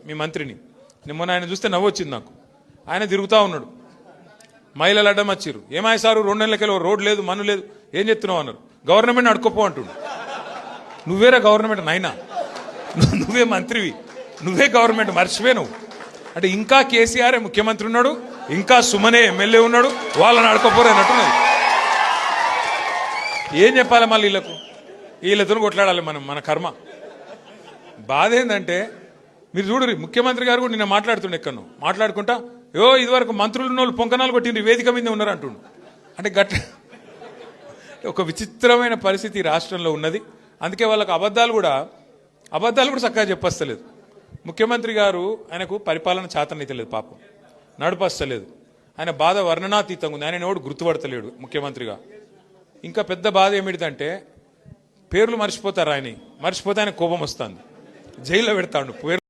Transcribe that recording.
మీ మంత్రిని మొన్న ఆయన చూస్తే నవ్వొచ్చింది నాకు. ఆయన తిరుగుతూ ఉన్నాడు, మహిళలు అడ్డం వచ్చిర్రు. ఏమాయి సారు 2 నెలలకెళ్ళి రోడ్ లేదు, మన్ను లేదు, ఏం చెప్తున్నావు అన్నారు. గవర్నమెంట్ అడుకోపో అంటుండు. నువ్వేరా గవర్నమెంట్ నాయనా, నువ్వే మంత్రివి, నువ్వే గవర్నమెంట్, మర్చిపోయి నువ్వు అంటే. ఇంకా కేసీఆర్ ముఖ్యమంత్రి ఉన్నాడు, ఇంకా సుమనే ఎమ్మెల్యే ఉన్నాడు, వాళ్ళని అడుకోపోరు అన్నట్టున్నది. ఏం చెప్పాలి మళ్ళీ వీళ్ళతో కొట్లాడాలి మనం, మన కర్మ. బాధ ఏంటంటే మీరు చూడరు, ముఖ్యమంత్రి గారు కూడా నిన్న మాట్లాడుతుండే ఎక్కడో మాట్లాడుకుంటా, ఇదివరకు మంత్రులు ఉన్న వాళ్ళు పొంకనాలు కొట్టింది వేదిక మీద ఉన్నారు అంటుండు. అంటే ఒక విచిత్రమైన పరిస్థితి రాష్ట్రంలో ఉన్నది. అందుకే వాళ్ళకు అబద్ధాలు కూడా చక్కగా చెప్పస్తలేదు. ముఖ్యమంత్రి గారు ఆయనకు పరిపాలన చేతనైతలేదు, పాపం నడుపస్తలేదు. ఆయన బాధ వర్ణనాతీతంగా ఉంది. ఆయన ఎవడు గుర్తుపడతలేడు ముఖ్యమంత్రిగా. ఇంకా పెద్ద బాధ ఏమిటిదంటే పేర్లు మర్చిపోతారు. ఆయన మర్చిపోతే ఆయన కోపం వస్తుంది, జైల్లో పెడతాడు పేరు.